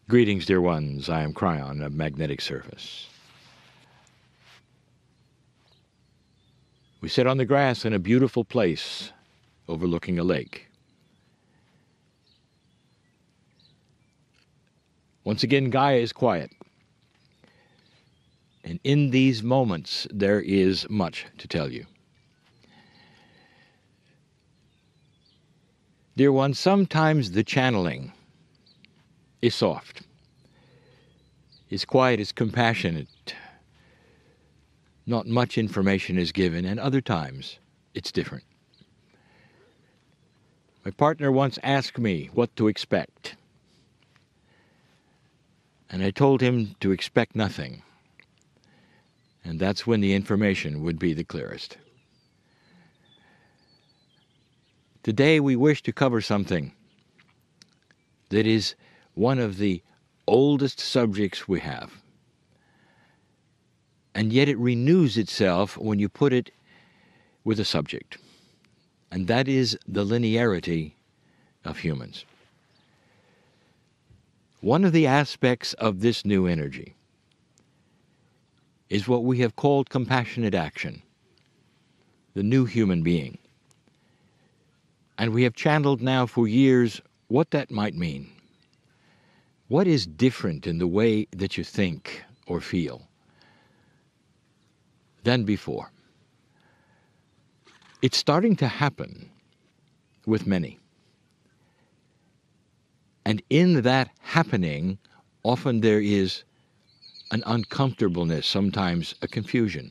Greetings, dear ones. I am Kryon of Magnetic Surface. We sit on the grass in a beautiful place overlooking a lake. Once again, Gaia is quiet. And in these moments, there is much to tell you. Dear ones, sometimes the channeling is soft, is quiet, is compassionate. Not much information is given, and other times it's different. My partner once asked me what to expect, and I told him to expect nothing, and that's when the information would be the clearest. Today we wish to cover something that is one of the oldest subjects we have, and yet it renews itself when you put it with a subject, and that is the linearity of humans. One of the aspects of this new energy is what we have called compassionate action, the new human being. And we have channeled now for years what that might mean. What is different in the way that you think or feel than before? It's starting to happen with many. And in that happening, often there is an uncomfortableness, sometimes a confusion.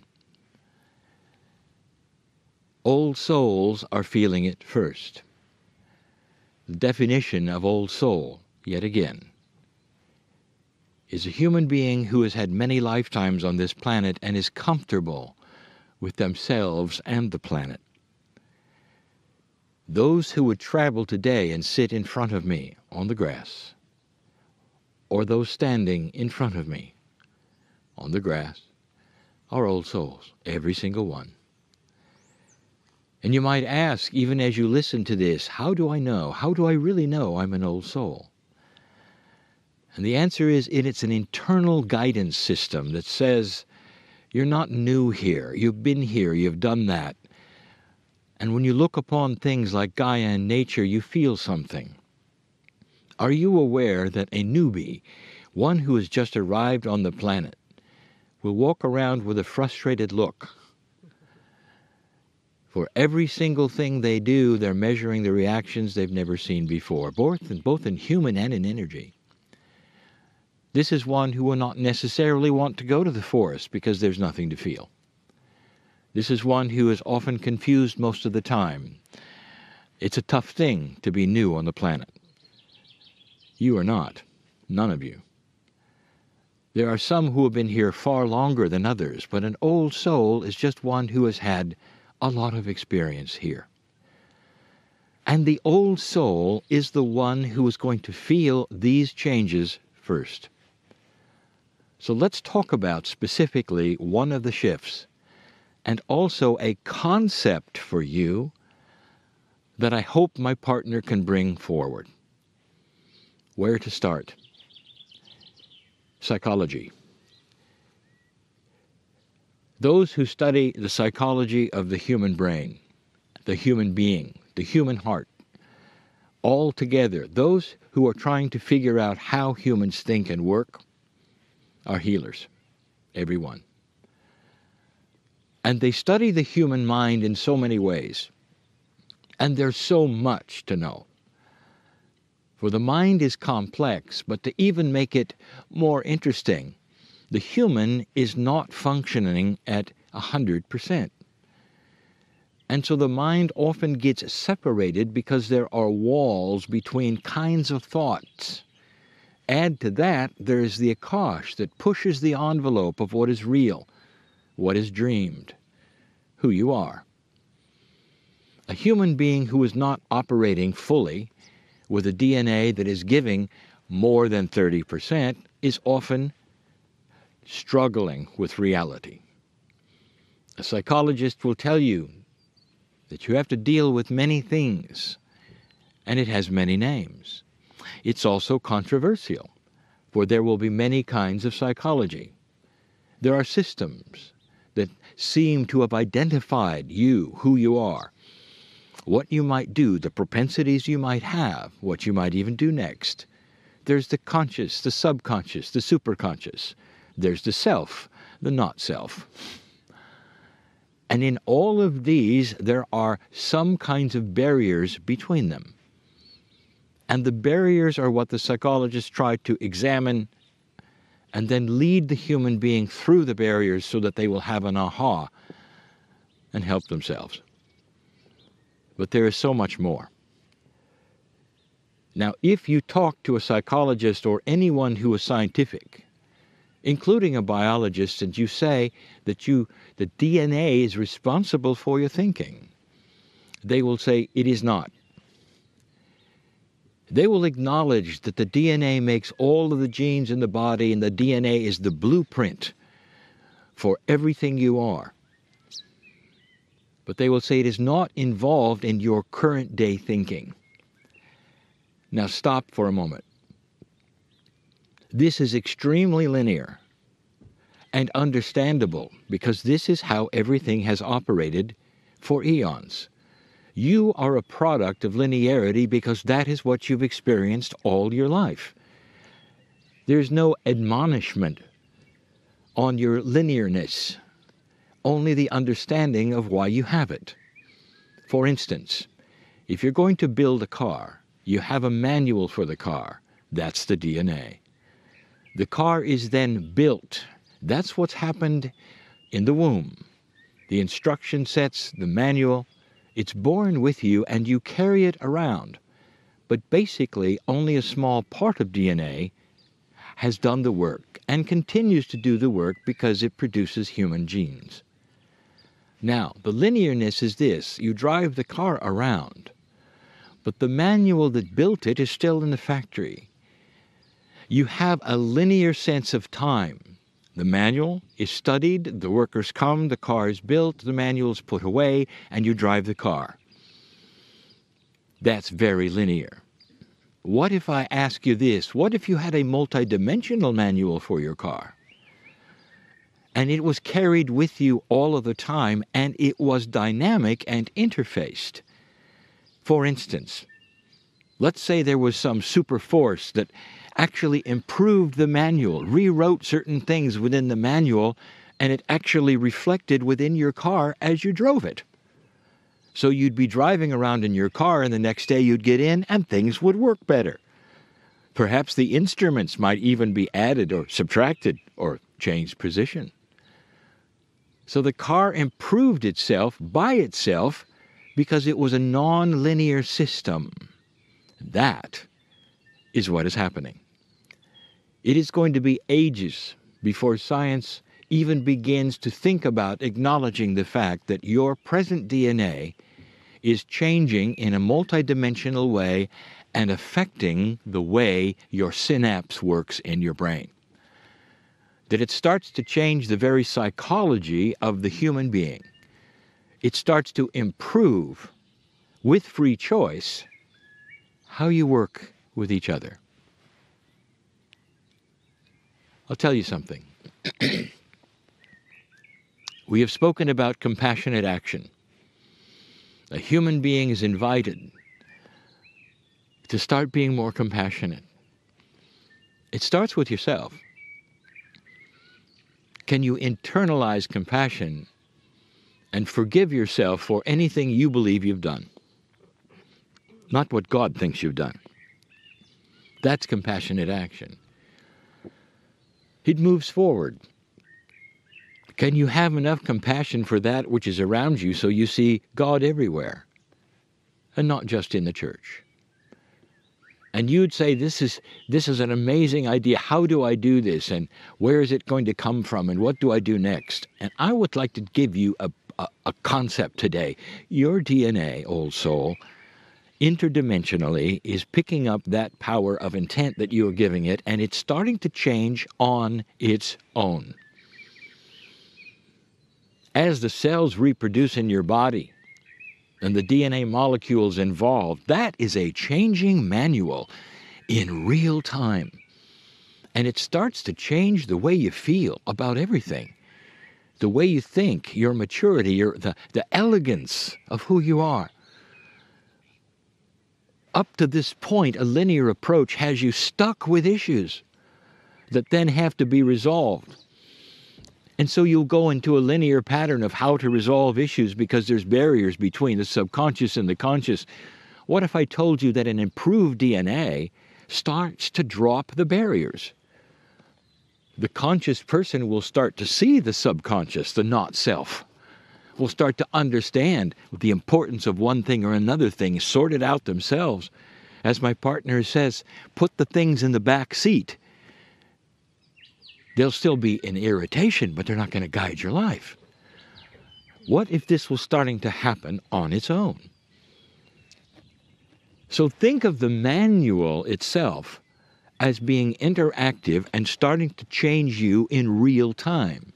Old souls are feeling it first. The definition of old soul, yet again, is a human being who has had many lifetimes on this planet and is comfortable with themselves and the planet. Those who would travel today and sit in front of me on the grass, or those standing in front of me on the grass, are old souls, every single one. And you might ask, even as you listen to this, how do I know? How do I really know I'm an old soul? And the answer is, it's an internal guidance system that says, you're not new here, you've been here, you've done that. And when you look upon things like Gaia and nature, you feel something. Are you aware that a newbie, one who has just arrived on the planet, will walk around with a frustrated look? For every single thing they do, they're measuring the reactions they've never seen before, both in human and in energy. This is one who will not necessarily want to go to the forest because there's nothing to feel. This is one who is often confused most of the time. It's a tough thing to be new on the planet. You are not, none of you. There are some who have been here far longer than others, but an old soul is just one who has had a lot of experience here. And the old soul is the one who is going to feel these changes first. So let's talk about specifically one of the shifts, and also a concept for you that I hope my partner can bring forward. Where to start? Psychology. Those who study the psychology of the human brain, the human being, the human heart, all together, those who are trying to figure out how humans think and work, are healers, everyone. And they study the human mind in so many ways, and there's so much to know. For the mind is complex, but to even make it more interesting, the human is not functioning at 100%. And so the mind often gets separated because there are walls between kinds of thoughts. Add to that, there is the akash that pushes the envelope of what is real, what is dreamed, who you are. A human being who is not operating fully with a DNA that is giving more than 30% is often struggling with reality. A psychologist will tell you that you have to deal with many things, and it has many names. It's also controversial. for there will be many kinds of psychology. There are systems that seem to have identified you, who you are, what you might do, the propensities you might have, what you might even do next. There's the conscious, the subconscious, the superconscious. There's the self, the not self. And in all of these, there are some kinds of barriers between them. And the barriers are what the psychologists try to examine and then lead the human being through the barriers so that they will have an aha and help themselves. But there is so much more. Now, if you talk to a psychologist or anyone who is scientific, including a biologist, and you say that the DNA is responsible for your thinking, they will say it is not. They will acknowledge that the DNA makes all of the genes in the body, and the DNA is the blueprint for everything you are. But they will say it is not involved in your current day thinking. Now stop for a moment. This is extremely linear and understandable because this is how everything has operated for eons. You are a product of linearity because that is what you've experienced all your life. There's no admonishment on your linearness, only the understanding of why you have it. For instance, if you're going to build a car, you have a manual for the car. That's the DNA. The car is then built. That's what's happened in the womb. The instruction sets, the manual, it's born with you and you carry it around. But basically, only a small part of DNA has done the work and continues to do the work because it produces human genes. Now, the linearness is this. You drive the car around, but the manual that built it is still in the factory. You have a linear sense of time. The manual is studied, the workers come, the car is built, the manual is put away, and you drive the car. That's very linear. What if I ask you this? What if you had a multidimensional manual for your car? And it was carried with you all of the time, and it was dynamic and interfaced. For instance, let's say there was some super force that actually improved the manual, rewrote certain things within the manual, and it actually reflected within your car as you drove it. So you'd be driving around in your car, and the next day you'd get in, and things would work better. Perhaps the instruments might even be added or subtracted or changed position. So the car improved itself by itself because it was a non-linear system. That is what is happening. It is going to be ages before science even begins to think about acknowledging the fact that your present DNA is changing in a multidimensional way and affecting the way your synapse works in your brain. That it starts to change the very psychology of the human being. It starts to improve, with free choice, how you work with each other. I'll tell you something. We have spoken about compassionate action. A human being is invited to start being more compassionate. It starts with yourself. Can you internalize compassion and forgive yourself for anything you believe you've done? Not what God thinks you've done. That's compassionate action. It moves forward. Can you have enough compassion for that which is around you so you see God everywhere and not just in the church? And you'd say, this is an amazing idea. How do I do this? And where is it going to come from? And what do I do next? And I would like to give you a concept today. Your DNA, old soul, interdimensionally is picking up that power of intent that you are giving it, and it's starting to change on its own. As the cells reproduce in your body and the DNA molecules involved, that is a changing manual in real time. And it starts to change the way you feel about everything. The way you think, your maturity, the elegance of who you are. Up to this point, a linear approach has you stuck with issues that then have to be resolved. And so you'll go into a linear pattern of how to resolve issues because there's barriers between the subconscious and the conscious. What if I told you that an improved DNA starts to drop the barriers? The conscious person will start to see the subconscious, the not-self. Will start to understand the importance of one thing or another thing, sort it out themselves. As my partner says, put the things in the back seat. They'll still be in irritation, but they're not going to guide your life. What if this was starting to happen on its own? So think of the manual itself as being interactive and starting to change you in real time.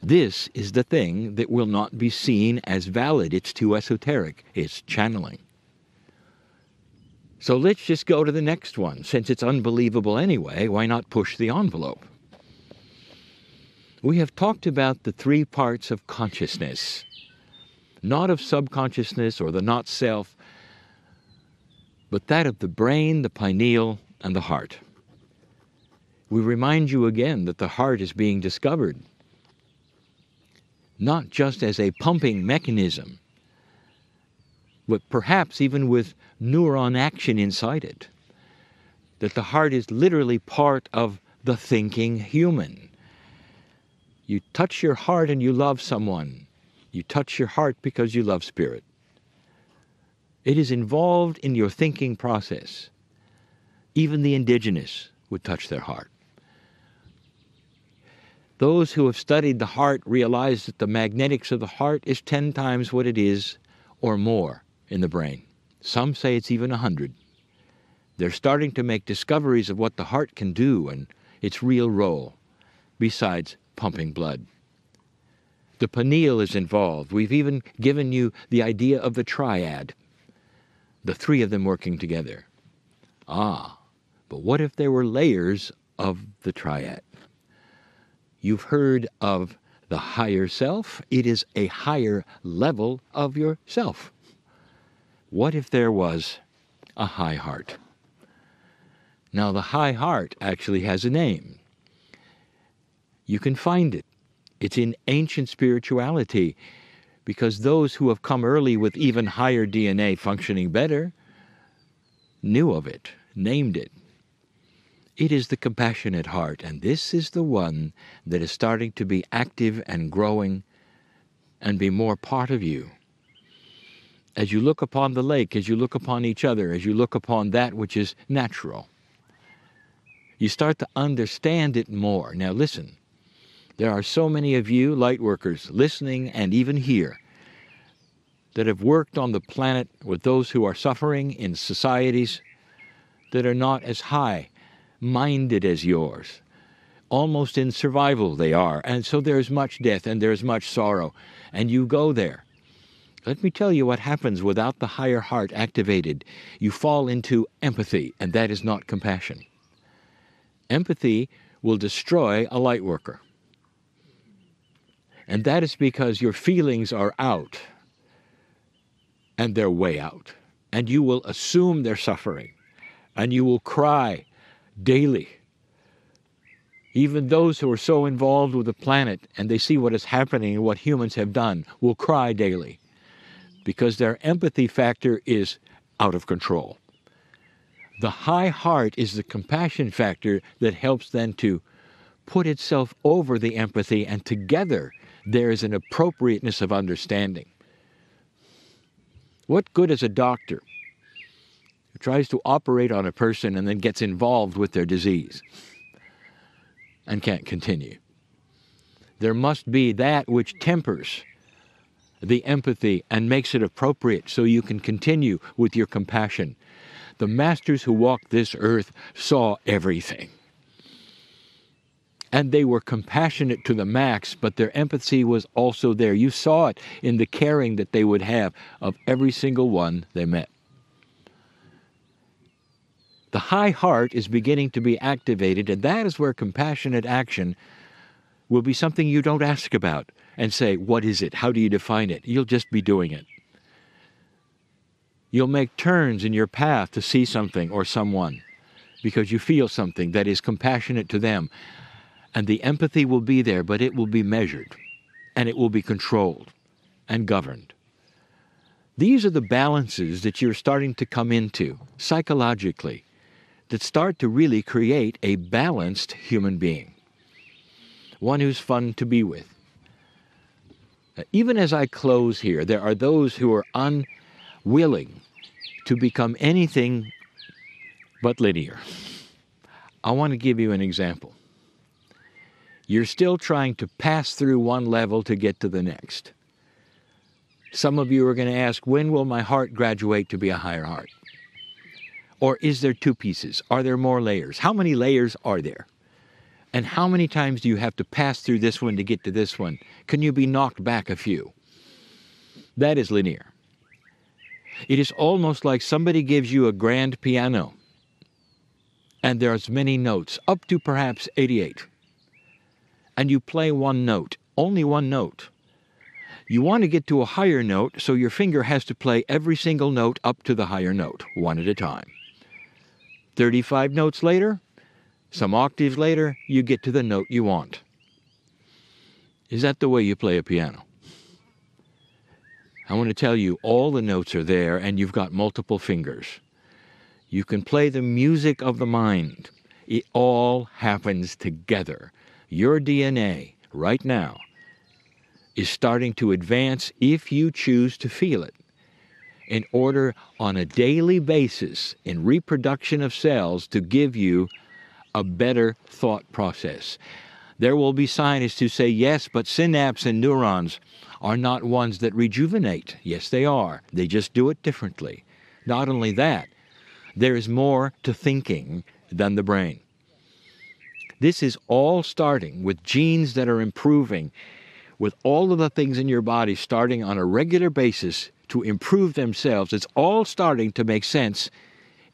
This is the thing that will not be seen as valid. It's too esoteric. It's channeling. So let's just go to the next one. Since it's unbelievable anyway, why not push the envelope? We have talked about the three parts of consciousness, not of subconsciousness or the not-self, but that of the brain, the pineal, and the heart. We remind you again that the heart is being discovered, not just as a pumping mechanism, but perhaps even with neuron action inside it, that the heart is literally part of the thinking human. You touch your heart and you love someone. You touch your heart because you love spirit. It is involved in your thinking process. Even the indigenous would touch their heart. Those who have studied the heart realize that the magnetics of the heart is 10 times what it is or more in the brain. Some say it's even 100. They're starting to make discoveries of what the heart can do and its real role, besides pumping blood. The pineal is involved. We've even given you the idea of the triad, the three of them working together. But what if there were layers of the triad? You've heard of the higher self. It is a higher level of yourself. What if there was a high heart? Now, the high heart actually has a name. You can find it. It's in ancient spirituality, because those who have come early with even higher DNA functioning better knew of it, named it. It is the compassionate heart, and this is the one that is starting to be active and growing and be more part of you. As you look upon the lake, as you look upon each other, as you look upon that which is natural, you start to understand it more. Now listen, there are so many of you light workers listening and even here that have worked on the planet with those who are suffering in societies that are not as high-minded as yours. Almost in survival they are, and so there is much death and there is much sorrow, and you go there. Let me tell you what happens without the higher heart activated. You fall into empathy, and that is not compassion. Empathy will destroy a light worker. And that is because your feelings are out, and they're way out. And you will assume they're suffering, and you will cry daily. Even those who are so involved with the planet, and they see what is happening and what humans have done, will cry daily, because their empathy factor is out of control. The high heart is the compassion factor that helps then to put itself over the empathy, and together there is an appropriateness of understanding. What good is a doctor who tries to operate on a person and then gets involved with their disease and can't continue? There must be that which tempers the empathy and makes it appropriate so you can continue with your compassion. The masters who walked this earth saw everything. And they were compassionate to the max, but their empathy was also there. You saw it in the caring that they would have of every single one they met. The high heart is beginning to be activated, and that is where compassionate action will be something you don't ask about and say, what is it? How do you define it? You'll just be doing it. You'll make turns in your path to see something or someone because you feel something that is compassionate to them. And the empathy will be there, but it will be measured, and it will be controlled and governed. These are the balances that you're starting to come into psychologically that start to really create a balanced human being, one who's fun to be with. Even as I close here, there are those who are unwilling to become anything but linear. I want to give you an example. You're still trying to pass through one level to get to the next. Some of you are going to ask, when will my heart graduate to be a higher heart? Or is there two pieces? Are there more layers? How many layers are there? And how many times do you have to pass through this one to get to this one? Can you be knocked back a few? That is linear. It is almost like somebody gives you a grand piano, and there's many notes, up to perhaps 88. And you play one note, only one note. You want to get to a higher note, so your finger has to play every single note up to the higher note, one at a time. 35 notes later, some octaves later, you get to the note you want. Is that the way you play a piano? I want to tell you, all the notes are there, and you've got multiple fingers. You can play the music of the mind. It all happens together. Your DNA, right now, is starting to advance if you choose to feel it, in order on a daily basis in reproduction of cells to give you a better thought process. There will be scientists who say, yes, but synapses and neurons are not ones that rejuvenate. Yes, they are. They just do it differently. Not only that, there is more to thinking than the brain. This is all starting with genes that are improving, with all of the things in your body starting on a regular basis to improve themselves. It's all starting to make sense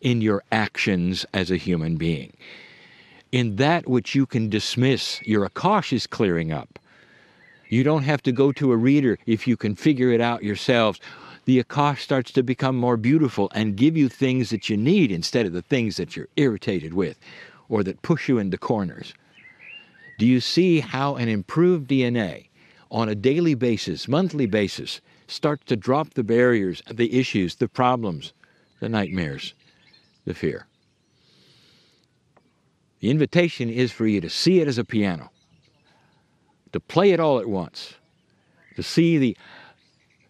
in your actions as a human being. In that which you can dismiss, your akash is clearing up. You don't have to go to a reader if you can figure it out yourselves. The akash starts to become more beautiful and give you things that you need instead of the things that you're irritated with or that push you into corners. Do you see how an improved DNA on a daily basis, monthly basis, starts to drop the barriers, the issues, the problems, the nightmares, the fear? The invitation is for you to see it as a piano, to play it all at once, to see the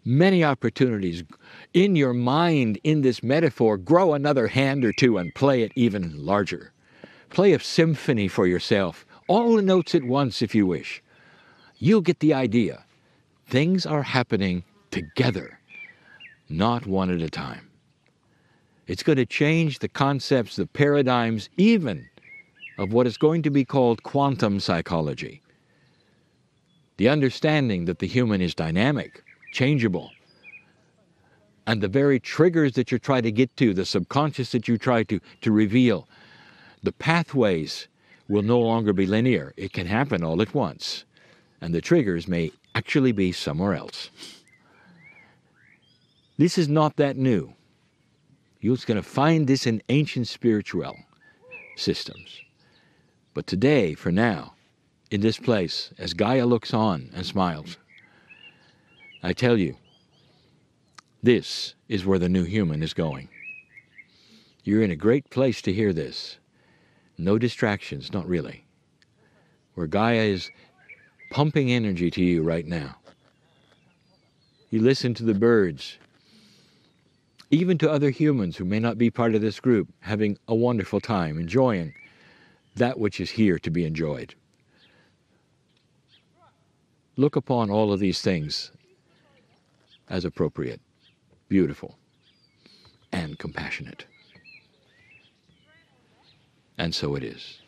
many opportunities in your mind in this metaphor. Grow another hand or two and play it even larger. Play a symphony for yourself, all the notes at once if you wish. You'll get the idea. Things are happening together, not one at a time. It's going to change the concepts, the paradigms, even of what is going to be called quantum psychology. The understanding that the human is dynamic, changeable, and the very triggers that you try to get to, the subconscious that you try to reveal, the pathways will no longer be linear. It can happen all at once, and the triggers may actually be somewhere else. This is not that new. You're going to find this in ancient spiritual systems. But today, for now, in this place, as Gaia looks on and smiles, I tell you, this is where the new human is going. You're in a great place to hear this. No distractions, not really. Where Gaia is pumping energy to you right now. You listen to the birds, even to other humans who may not be part of this group, having a wonderful time, enjoying that which is here to be enjoyed. Look upon all of these things as appropriate, beautiful, and compassionate. And so it is.